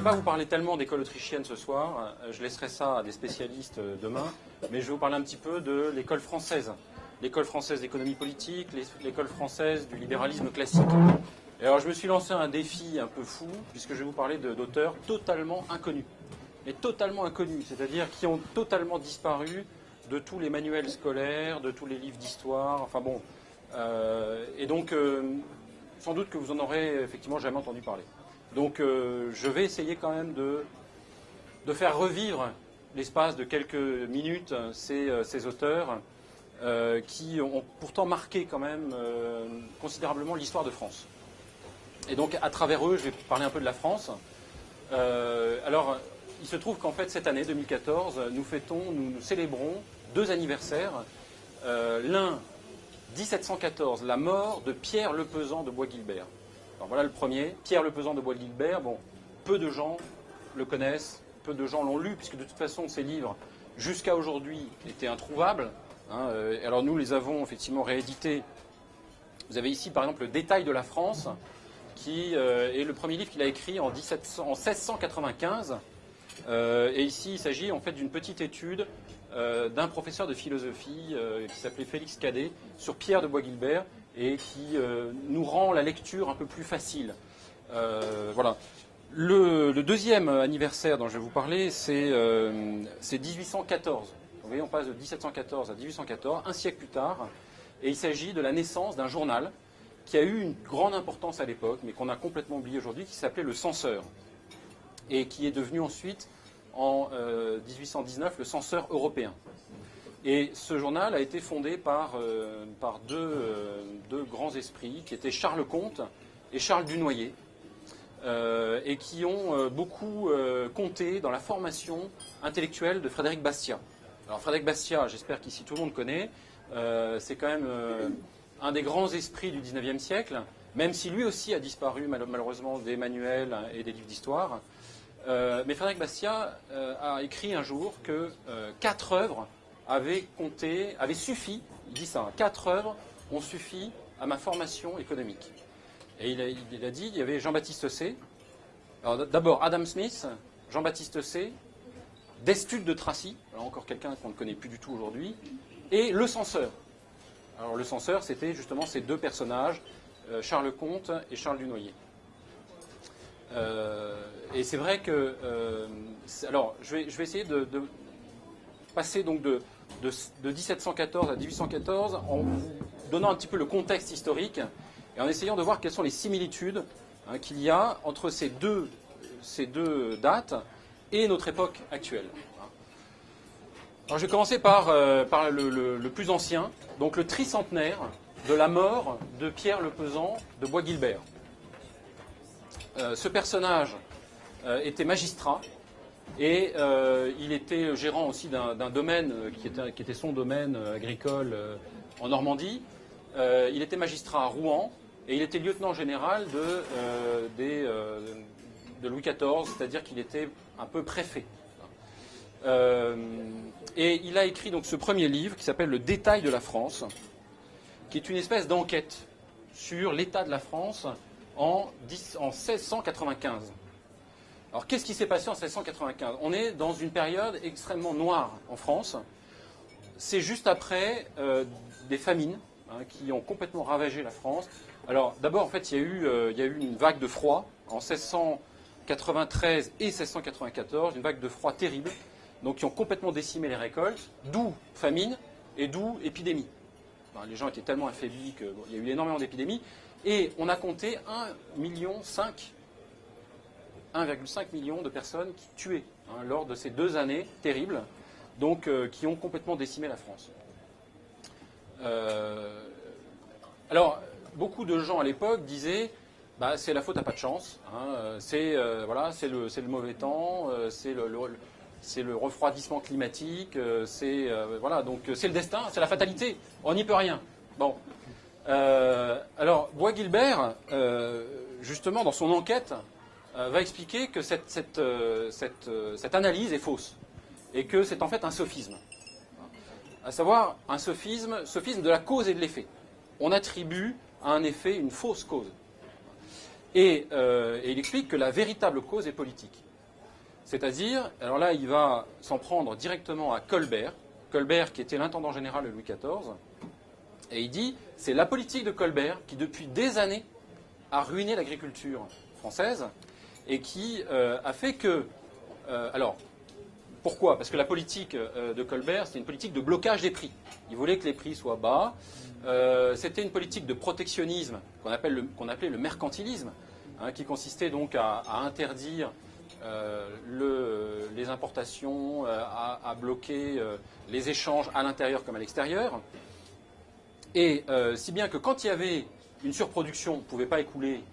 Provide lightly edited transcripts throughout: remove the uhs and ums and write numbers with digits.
pas vous parler tellement d'école autrichienne ce soir, je laisserai ça à des spécialistes demain, mais je vais vous parler un petit peu de l'école française. L'école française d'économie politique, l'école française du libéralisme classique. Et alors je me suis lancé un défi un peu fou, puisque je vais vous parler d'auteurs totalement inconnus. Mais totalement inconnus, c'est-à-dire qui ont totalement disparu de tous les manuels scolaires, de tous les livres d'histoire, enfin bon. Et donc, sans doute que vous en aurez effectivement jamais entendu parler. Donc je vais essayer quand même de faire revivre l'espace de quelques minutes ces auteurs qui ont pourtant marqué quand même considérablement l'histoire de France. Et donc à travers eux, je vais parler un peu de la France. Alors, il se trouve qu'en fait cette année 2014, nous célébrons 2 anniversaires. L'un, 1714, la mort de Pierre Le Pesant de Bois-Guilbert. Alors voilà le premier, Pierre Le Pesant de Bois-Guilbert. Bon, peu de gens le connaissent, peu de gens l'ont lu, puisque de toute façon ces livres, jusqu'à aujourd'hui, étaient introuvables. Hein. Alors nous les avons effectivement réédités. Vous avez ici par exemple le Détail de la France, qui est le premier livre qu'il a écrit en 1695. Et ici il s'agit en fait d'une petite étude d'un professeur de philosophie qui s'appelait Félix Cadet sur Pierre de Bois-Guilbert, et qui nous rend la lecture un peu plus facile. Voilà. Le deuxième anniversaire dont je vais vous parler, c'est 1814. Vous voyez, on passe de 1714 à 1814, un siècle plus tard, et il s'agit de la naissance d'un journal qui a eu une grande importance à l'époque, mais qu'on a complètement oublié aujourd'hui, qui s'appelait Le Censeur, et qui est devenu ensuite, en 1819, le Censeur européen. Et ce journal a été fondé par deux grands esprits, qui étaient Charles Comte et Charles Dunoyer, et qui ont beaucoup compté dans la formation intellectuelle de Frédéric Bastiat. Alors Frédéric Bastiat, j'espère qu'ici tout le monde connaît, c'est quand même un des grands esprits du XIXe siècle, même si lui aussi a disparu malheureusement des manuels et des livres d'histoire. Mais Frédéric Bastiat a écrit un jour que 4 œuvres avaient suffi, il dit ça, 4 œuvres ont suffi à ma formation économique. Et il a dit, il y avait Jean-Baptiste C. Alors d'abord Adam Smith, Jean-Baptiste C., Destutt de Tracy, alors encore quelqu'un qu'on ne connaît plus du tout aujourd'hui, et Le Censeur. Alors Le Censeur, c'était justement ces 2 personnages, Charles Comte et Charles Dunoyer. Et c'est vrai que... alors, je vais essayer de passer donc de 1714 à 1814 en vous donnant un petit peu le contexte historique et en essayant de voir quelles sont les similitudes qu'il y a entre ces deux dates et notre époque actuelle. Alors, je vais commencer par le plus ancien, donc le tricentenaire de la mort de Pierre Le Pesant de Bois-Guilbert. Ce personnage était magistrat et il était gérant aussi d'un domaine qui était son domaine agricole en Normandie. Il était magistrat à Rouen et il était lieutenant général de Louis XIV, c'est-à-dire qu'il était un peu préfet. Et il a écrit donc ce premier livre qui s'appelle Le Détail de la France, qui est une espèce d'enquête sur l'état de la France en 1695. Alors qu'est-ce qui s'est passé en 1695 ? On est dans une période extrêmement noire en France. C'est juste après des famines qui ont complètement ravagé la France. Alors d'abord, en fait, il y a eu une vague de froid en 1693 et 1694, une vague de froid terrible, donc qui ont complètement décimé les récoltes, d'où famine et d'où épidémie. Les gens étaient tellement affaiblis qu'il y a eu énormément d'épidémies. Et on a compté 1,5 million de personnes tuées lors de ces 2 années terribles, donc qui ont complètement décimé la France. Alors, beaucoup de gens à l'époque disaient c'est la faute à pas de chance, c'est le mauvais temps, c'est le refroidissement climatique, donc c'est le destin, c'est la fatalité, on n'y peut rien. Bon. Alors, Bois-Guilbert, justement, dans son enquête, va expliquer que cette analyse est fausse et que c'est en fait un sophisme. À savoir, un sophisme de la cause et de l'effet. On attribue à un effet une fausse cause. Et il explique que la véritable cause est politique. C'est-à-dire, alors là, il va s'en prendre directement à Colbert, Colbert qui était l'intendant général de Louis XIV, et il dit, c'est la politique de Colbert qui, depuis des années, a ruiné l'agriculture française et qui a fait que... alors, pourquoi? Parce que la politique de Colbert, c'était une politique de blocage des prix. Il voulait que les prix soient bas. C'était une politique de protectionnisme qu'on appelait le mercantilisme, hein, qui consistait donc à interdire les importations, à bloquer les échanges à l'intérieur comme à l'extérieur. Et si bien que quand il y avait une surproduction, on ne pouvait pas écouler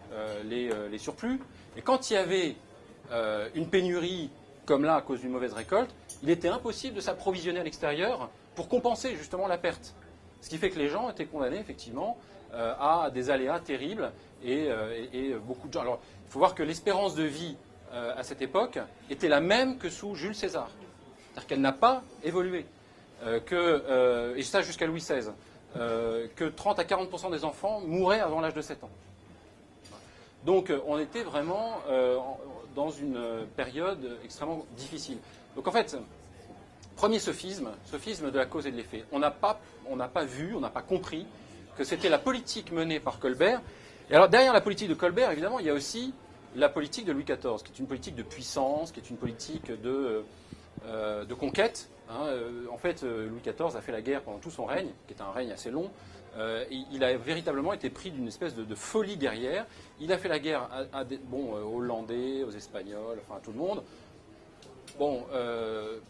les surplus. Et quand il y avait une pénurie, comme là à cause d'une mauvaise récolte, il était impossible de s'approvisionner à l'extérieur pour compenser justement la perte. Ce qui fait que les gens étaient condamnés effectivement à des aléas terribles et beaucoup de gens. Alors, il faut voir que l'espérance de vie à cette époque était la même que sous Jules César. C'est-à-dire qu'elle n'a pas évolué. Et ça jusqu'à Louis XVI. Que 30 à 40% des enfants mouraient avant l'âge de 7 ans. Donc on était vraiment dans une période extrêmement difficile. Donc en fait, premier sophisme de la cause et de l'effet. On n'a pas vu, on n'a pas compris que c'était la politique menée par Colbert. Et alors derrière la politique de Colbert, évidemment, il y a aussi la politique de Louis XIV, qui est une politique de puissance, qui est une politique de conquête. Hein. En fait, Louis XIV a fait la guerre pendant tout son règne, qui est un règne assez long. Il a véritablement été pris d'une espèce de folie guerrière. Il a fait la guerre aux Hollandais, aux Espagnols, enfin à tout le monde. Bon,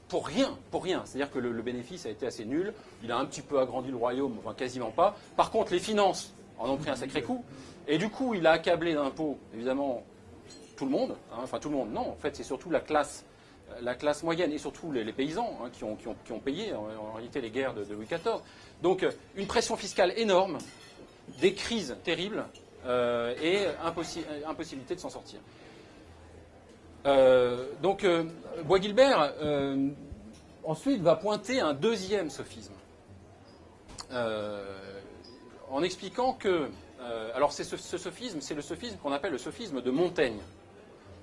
pour rien. C'est-à-dire que le bénéfice a été assez nul. Il a un petit peu agrandi le royaume, enfin quasiment pas. Par contre, les finances en ont pris un sacré coup. Et du coup, il a accablé d'impôts, évidemment, tout le monde. Hein. Enfin, tout le monde, non. En fait, c'est surtout la classe moyenne et surtout les paysans hein, qui ont payé en réalité les guerres de Louis XIV. Donc une pression fiscale énorme, des crises terribles et impossibilité de s'en sortir. Donc Bois-Guilbert ensuite va pointer un deuxième sophisme en expliquant que alors ce sophisme, c'est le sophisme qu'on appelle le sophisme de Montaigne.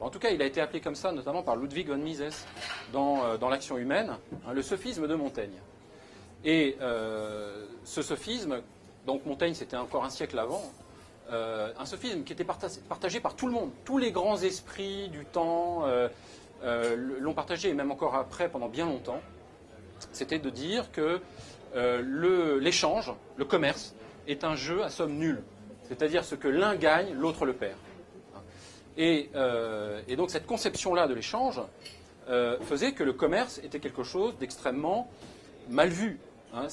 En tout cas, il a été appelé comme ça, notamment par Ludwig von Mises dans l'Action humaine, hein, le sophisme de Montaigne. Et ce sophisme, donc Montaigne, c'était encore un siècle avant, un sophisme qui était partagé par tout le monde. Tous les grands esprits du temps l'ont partagé, et même encore après, pendant bien longtemps. C'était de dire que l'échange, le commerce, est un jeu à somme nulle. C'est-à-dire ce que l'un gagne, l'autre le perd. Et donc cette conception-là de l'échange faisait que le commerce était quelque chose d'extrêmement mal vu. Hein.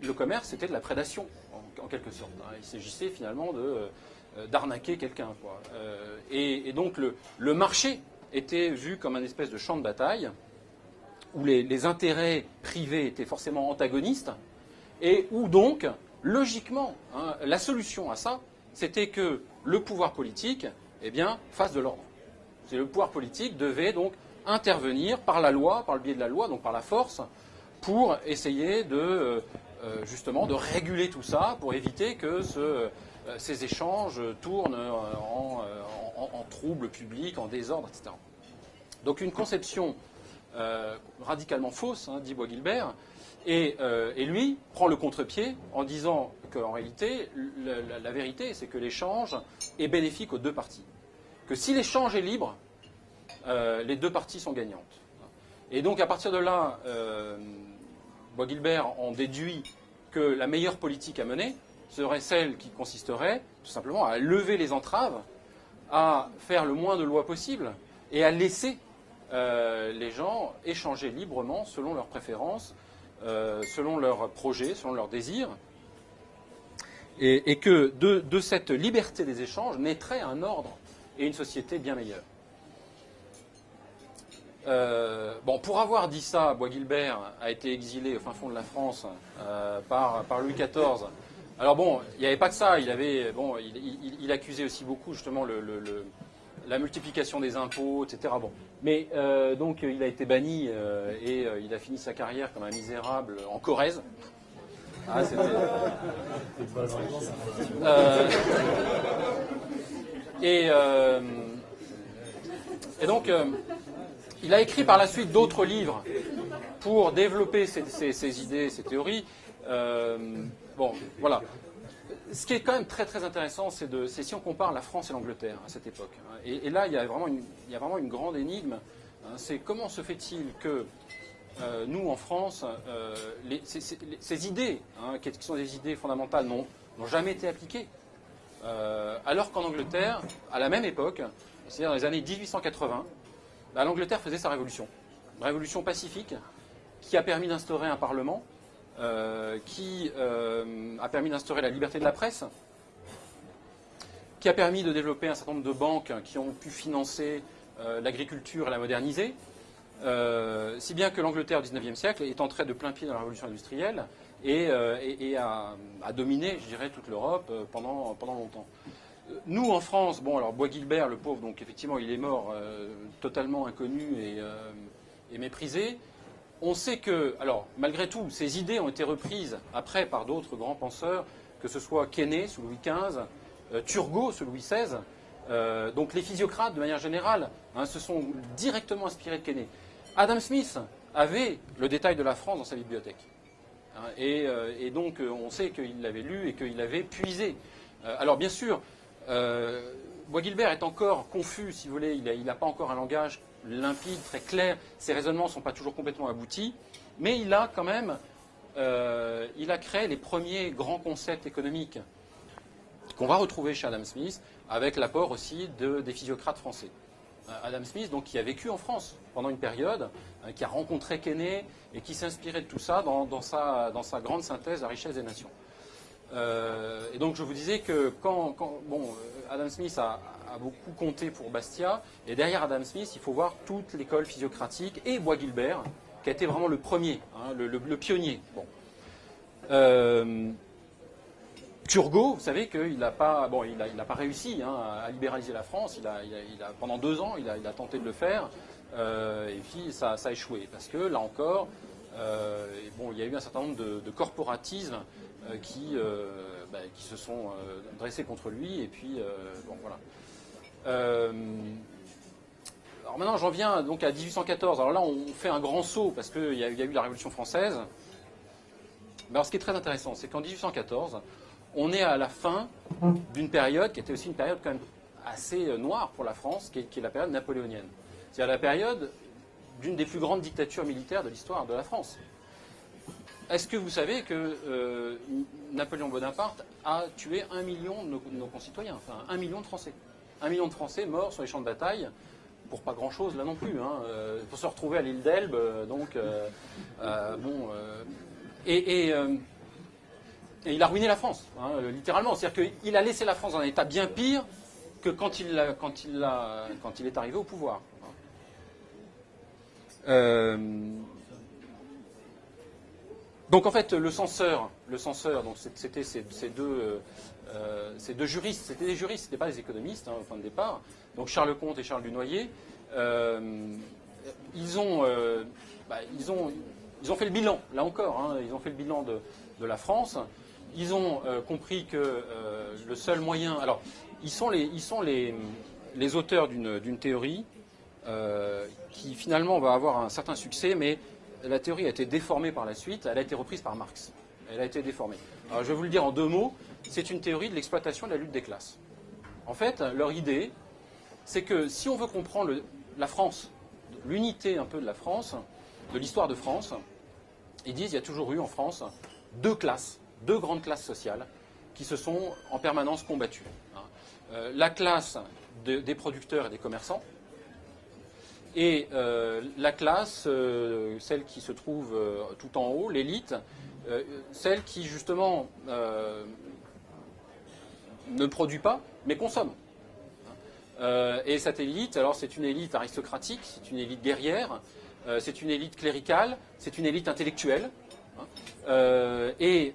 Le commerce, c'était de la prédation, en quelque sorte. Hein. Il s'agissait finalement d'arnaquer quelqu'un. Et donc le marché était vu comme un espèce de champ de bataille où les intérêts privés étaient forcément antagonistes et où donc, logiquement, hein, la solution à ça, c'était que le pouvoir politique fasse de l'ordre. Le pouvoir politique devait donc intervenir par la loi, par le biais de la loi, donc par la force, pour essayer justement de réguler tout ça, pour éviter que ces échanges tournent en troubles publics, en désordre, etc. Donc une conception radicalement fausse, hein, dit Bois-Guilbert, et lui prend le contre-pied en disant qu'en réalité, la vérité, c'est que l'échange est bénéfique aux deux parties. Que si l'échange est libre, les deux parties sont gagnantes. Et donc à partir de là, Bois-Guilbert en déduit que la meilleure politique à mener serait celle qui consisterait tout simplement à lever les entraves, à faire le moins de lois possible et à laisser les gens échanger librement selon leurs préférences, selon leurs projets, selon leurs désirs. Et que de cette liberté des échanges naîtrait un ordre et une société bien meilleure. Pour avoir dit ça, Bois-Guilbert a été exilé au fin fond de la France par Louis XIV. Alors bon, il n'y avait pas que ça. Il accusait aussi beaucoup justement la multiplication des impôts, etc. Bon, mais donc il a été banni et il a fini sa carrière comme un misérable en Corrèze. Ah, c'était. Et donc, Il a écrit par la suite d'autres livres pour développer ces idées, ces théories. Bon, voilà. Ce qui est quand même très très intéressant, c'est si on compare la France et l'Angleterre à cette époque. Et là, il y a vraiment une grande énigme. C'est comment se fait-il que nous, en France, ces idées, qui sont des idées fondamentales, n'ont jamais été appliquées, alors qu'en Angleterre, à la même époque, c'est-à-dire dans les années 1880, l'Angleterre faisait sa révolution. Une révolution pacifique qui a permis d'instaurer un parlement, qui a permis d'instaurer la liberté de la presse, qui a permis de développer un certain nombre de banques qui ont pu financer l'agriculture et la moderniser, si bien que l'Angleterre du XIXe siècle est entrée de plein pied dans la révolution industrielle et a dominé, je dirais, toute l'Europe pendant longtemps. Nous, en France, bon, alors Bois-Guilbert, le pauvre, donc effectivement, il est mort totalement inconnu et méprisé. On sait que, alors, malgré tout, ces idées ont été reprises après par d'autres grands penseurs, que ce soit Quesnay sous Louis XV, Turgot sous Louis XVI. Donc les physiocrates, de manière générale, se sont directement inspirés de Quesnay. Adam Smith avait le détail de la France dans sa bibliothèque. Et donc on sait qu'il l'avait lu et qu'il l'avait puisé. Alors bien sûr, Bois-Guilbert est encore confus, si vous voulez, il n'a pas encore un langage limpide, très clair, ses raisonnements ne sont pas toujours complètement aboutis, mais il a quand même il a créé les premiers grands concepts économiques qu'on va retrouver chez Adam Smith, avec l'apport aussi des physiocrates français. Adam Smith, donc, qui a vécu en France pendant une période, qui a rencontré Quesnay et qui s'inspirait de tout ça dans sa grande synthèse La richesse des nations. Et donc je vous disais que Adam Smith a beaucoup compté pour Bastia, et derrière Adam Smith, il faut voir toute l'école physiocratique et Bois-Guilbert, qui a été vraiment le premier, le pionnier. Bon. Turgot, vous savez qu'il n'a pas réussi à libéraliser la France. Pendant 2 ans, il a tenté de le faire, et puis ça a échoué. Parce que, là encore, il y a eu un certain nombre de corporatismes qui se sont dressés contre lui. Et puis, voilà. Alors maintenant, j'en viens donc à 1814. Alors là, on fait un grand saut, parce qu'il y a eu la Révolution française. Mais alors, ce qui est très intéressant, c'est qu'en 1814... on est à la fin d'une période qui était aussi une période quand même assez noire pour la France, qui est la période napoléonienne. C'est-à-dire la période d'une des plus grandes dictatures militaires de l'histoire de la France. Est-ce que vous savez que Napoléon Bonaparte a tué 1 million de nos concitoyens, enfin 1 million de Français. 1 million de Français morts sur les champs de bataille, pour pas grand-chose là non plus, pour se retrouver à l'île d'Elbe, et il a ruiné la France, littéralement. C'est-à-dire qu'il a laissé la France dans un état bien pire que quand il est arrivé au pouvoir. Donc en fait, le censeur, donc c'était ces deux juristes, c'était des juristes, c'était pas des économistes au point de départ. Donc Charles Comte et Charles Dunoyer, ils ont fait le bilan, là encore, ils ont fait le bilan de la France. Ils ont compris que le seul moyen... Alors, ils sont les auteurs d'une théorie qui finalement va avoir un certain succès, mais la théorie a été déformée par la suite, elle a été reprise par Marx. Elle a été déformée. Alors, je vais vous le dire en 2 mots, c'est une théorie de l'exploitation de la lutte des classes. En fait, leur idée, c'est que si on veut comprendre la France, l'unité un peu de la France, de l'histoire de France, ils disent qu'il y a toujours eu en France 2 classes, 2 grandes classes sociales qui se sont en permanence combattues. La classe des producteurs et des commerçants et la classe, celle qui se trouve tout en haut, l'élite, celle qui justement ne produit pas mais consomme. Et cette élite, alors c'est une élite aristocratique, c'est une élite guerrière, c'est une élite cléricale, c'est une élite intellectuelle. Et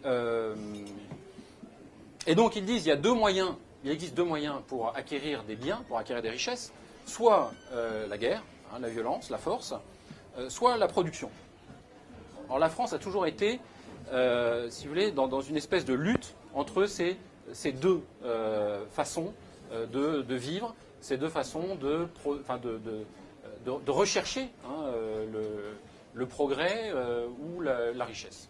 donc ils disent il existe 2 moyens pour acquérir des biens, pour acquérir des richesses, soit la guerre, la violence, la force, soit la production. Alors la France a toujours été, si vous voulez, dans une espèce de lutte entre ces 2 façons de vivre, ces 2 façons de rechercher le progrès ou la richesse.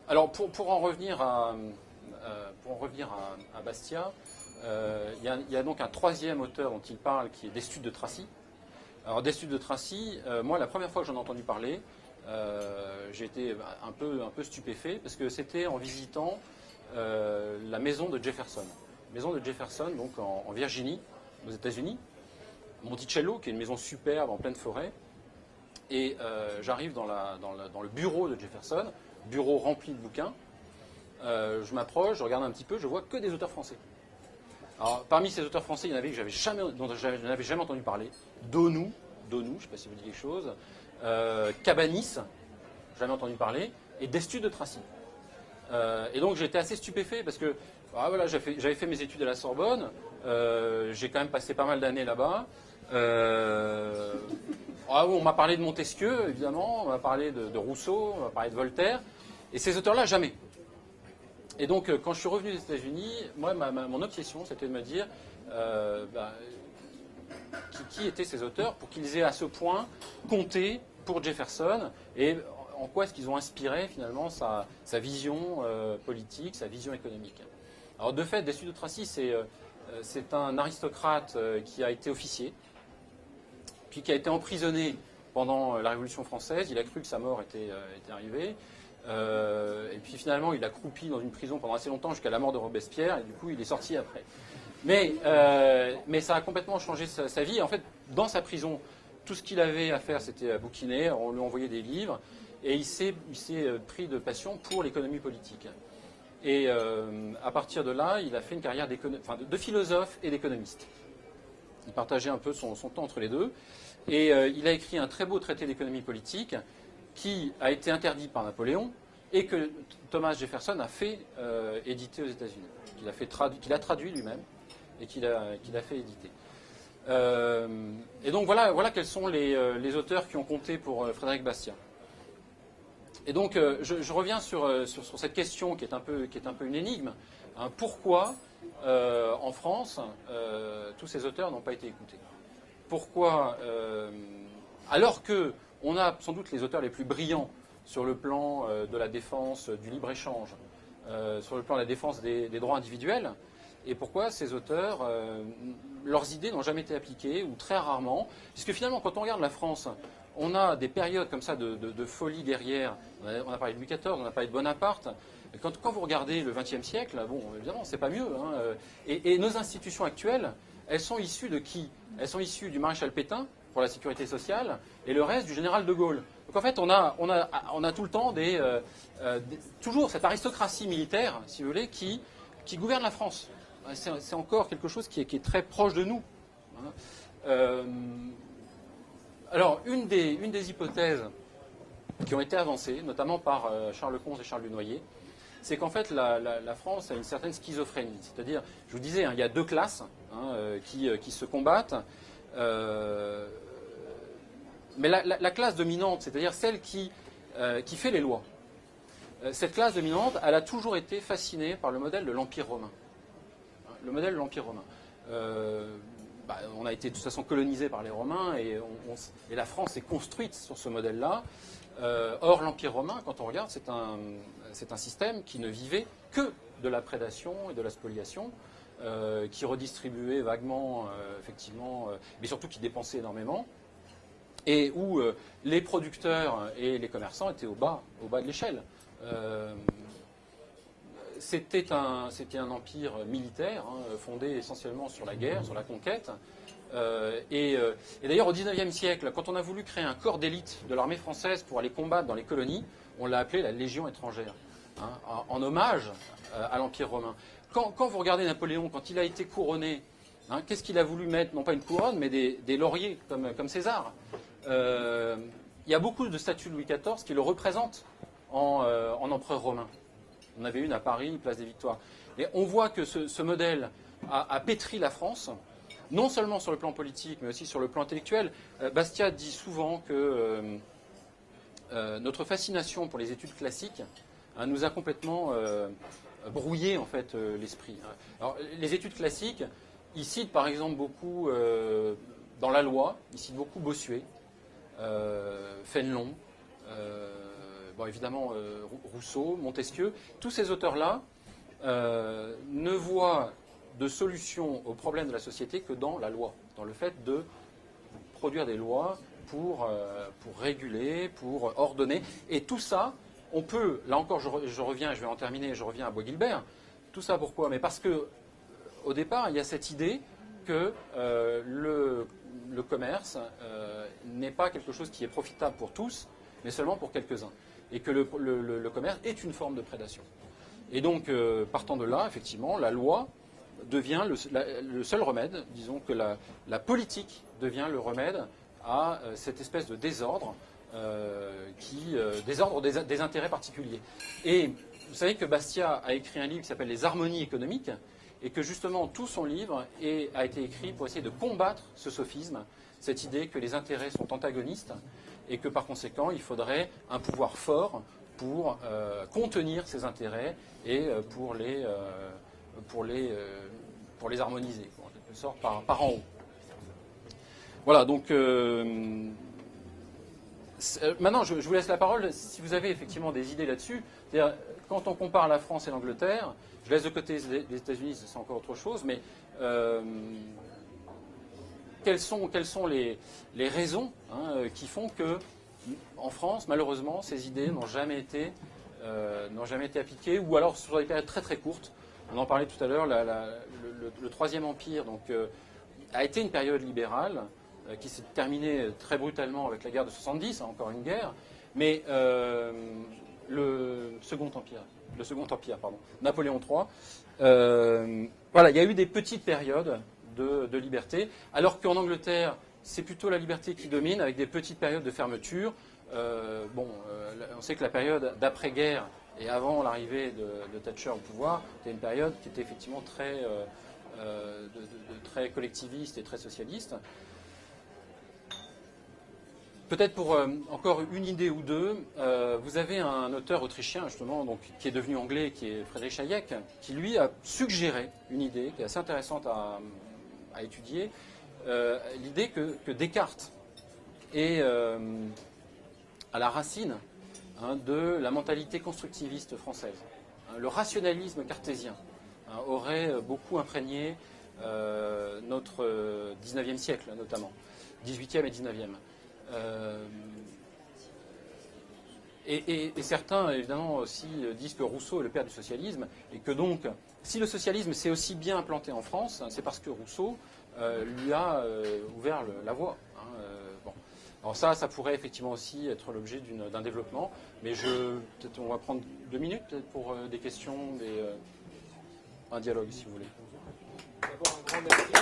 Alors pour en revenir à Bastiat, il y a donc un troisième auteur dont il parle qui est Destutt de Tracy. Alors Destutt de Tracy, moi la première fois que j'en ai entendu parler, j'ai été un peu stupéfait parce que c'était en visitant la maison de Jefferson. Maison de Jefferson, donc en Virginie, aux États-Unis. Monticello, qui est une maison superbe en pleine forêt. Et j'arrive dans le bureau de Jefferson, bureau rempli de bouquins. Je m'approche, je regarde un petit peu, je vois que des auteurs français. Alors, parmi ces auteurs français, il y en avait dont je n'avais jamais entendu parler. Donou, je ne sais pas si vous dites quelque chose. Cabanis, jamais entendu parler. Et Destutt de Tracy. Et donc j'étais assez stupéfait parce que voilà, j'avais fait mes études à la Sorbonne. J'ai quand même passé pas mal d'années là-bas. On m'a parlé de Montesquieu, évidemment, on m'a parlé de Rousseau, on m'a parlé de Voltaire, et ces auteurs-là, jamais. Et donc, quand je suis revenu des États-Unis, moi, mon obsession, c'était de me dire qui étaient ces auteurs pour qu'ils aient à ce point compté pour Jefferson, et en quoi est-ce qu'ils ont inspiré, finalement, sa vision politique, sa vision économique. Alors, de fait, Destutt de Tracy, c'est un aristocrate qui a été officier, puis qui a été emprisonné pendant la Révolution française. Il a cru que sa mort était arrivée. Et puis finalement, il a croupi dans une prison pendant assez longtemps jusqu'à la mort de Robespierre, et du coup, il est sorti après. Mais ça a complètement changé sa vie. En fait, dans sa prison, tout ce qu'il avait à faire, c'était à bouquiner. On lui envoyait des livres, et il s'est pris de passion pour l'économie politique. Et à partir de là, il a fait une carrière de philosophe et d'économiste. Il partageait un peu son temps entre les deux. Et il a écrit un très beau traité d'économie politique qui a été interdit par Napoléon et que Thomas Jefferson a fait éditer aux États-Unis. Qu'il a traduit lui-même et qu'il a fait éditer. Et donc voilà quels sont les auteurs qui ont compté pour Frédéric Bastiat. Et donc je reviens sur cette question qui est un peu une énigme. Hein, pourquoi en France tous ces auteurs n'ont pas été écoutés? Pourquoi, alors qu'on a sans doute les auteurs les plus brillants sur le plan de la défense du libre-échange, sur le plan de la défense des droits individuels, et pourquoi ces auteurs, leurs idées n'ont jamais été appliquées, ou très rarement, puisque finalement, quand on regarde la France, on a des périodes comme ça de folie guerrière. On a parlé de Louis XIV, on a parlé de Bonaparte. Quand vous regardez le XXe siècle, bon, évidemment, c'est pas mieux. Hein, et nos institutions actuelles, elles sont issues de qui? Elles sont issues du maréchal Pétain pour la sécurité sociale et le reste du général de Gaulle. Donc en fait, on a tout le temps toujours cette aristocratie militaire, si vous voulez, qui gouverne la France. C'est encore quelque chose qui est très proche de nous. Alors, une des hypothèses qui ont été avancées, notamment par Charles Lecomte et Charles Dunoyer, c'est qu'en fait, la France a une certaine schizophrénie. C'est-à-dire, je vous disais, il y a deux classes qui se combattent. Mais la classe dominante, c'est-à-dire celle qui fait les lois, cette classe dominante, elle a toujours été fascinée par le modèle de l'Empire romain. Le modèle de l'Empire romain. On a été de toute façon colonisé par les Romains et la France est construite sur ce modèle-là. Or, l'Empire romain, quand on regarde, c'est un système qui ne vivait que de la prédation et de la spoliation, qui redistribuait vaguement, effectivement, mais surtout qui dépensait énormément, et où les producteurs et les commerçants étaient au bas de l'échelle. C'était un empire militaire, fondé essentiellement sur la guerre, sur la conquête. Et d'ailleurs, au XIXe siècle, quand on a voulu créer un corps d'élite de l'armée française pour aller combattre dans les colonies, on l'a appelé la Légion étrangère, en hommage à l'Empire romain. Quand vous regardez Napoléon, quand il a été couronné, qu'est-ce qu'il a voulu mettre? Non pas une couronne, mais des lauriers, comme César. Il y a beaucoup de statues de Louis XIV qui le représentent en empereur romain. On avait une à Paris, place des Victoires. Et on voit que ce modèle a pétri la France, non seulement sur le plan politique, mais aussi sur le plan intellectuel. Bastiat dit souvent que notre fascination pour les études classiques nous a complètement brouiller en fait l'esprit. Alors, les études classiques, ils citent par exemple beaucoup dans la loi, ils citent beaucoup Bossuet, Fénelon, bon, évidemment Rousseau, Montesquieu. Tous ces auteurs-là ne voient de solution aux problèmes de la société que dans la loi, dans le fait de produire des lois pour réguler, pour ordonner. Et tout ça, on peut, là encore je reviens, je vais en terminer, je reviens à Bois-Guilbert. Tout ça pourquoi? Mais parce que au départ, il y a cette idée que le commerce n'est pas quelque chose qui est profitable pour tous, mais seulement pour quelques-uns. Et que le commerce est une forme de prédation. Et donc, partant de là, effectivement, la loi devient le seul remède, disons que la politique devient le remède à cette espèce de désordre, désordre des intérêts particuliers. Et vous savez que Bastiat a écrit un livre qui s'appelle Les harmonies économiques, et que justement tout son livre a été écrit pour essayer de combattre ce sophisme, cette idée que les intérêts sont antagonistes, et que par conséquent il faudrait un pouvoir fort pour contenir ces intérêts et pour les harmoniser, en quelque sorte, par en haut. Voilà, donc maintenant je vous laisse la parole si vous avez effectivement des idées là-dessus. C'est-à-dire, quand on compare la France et l'Angleterre, je laisse de côté les États-Unis, c'est encore autre chose, mais quelles sont les raisons qui font que, en France, malheureusement, ces idées n'ont jamais été appliquées, ou alors sur des périodes très très courtes. On en parlait tout à l'heure, le Troisième Empire a été une période libérale qui s'est terminée très brutalement avec la guerre de 70, encore une guerre, mais le Second Empire, Napoléon III, voilà, il y a eu des petites périodes de liberté, alors qu'en Angleterre, c'est plutôt la liberté qui domine, avec des petites périodes de fermeture. On sait que la période d'après-guerre et avant l'arrivée de Thatcher au pouvoir, c'était une période qui était effectivement très collectiviste et très socialiste. Peut-être pour encore une idée ou deux, vous avez un auteur autrichien justement, donc, qui est devenu anglais, qui est Friedrich Hayek, qui lui a suggéré une idée qui est assez intéressante à étudier, l'idée que Descartes est à la racine de la mentalité constructiviste française. Le rationalisme cartésien aurait beaucoup imprégné notre 19e siècle, notamment, 18e et 19e. Et certains, évidemment, aussi disent que Rousseau est le père du socialisme, et que donc, si le socialisme s'est aussi bien implanté en France, c'est parce que Rousseau lui a ouvert la voie. Bon. Alors ça pourrait effectivement aussi être l'objet d'un développement, mais peut-être on va prendre 2 minutes peut-être pour des questions, un dialogue si vous voulez. D'abord, un grand merci.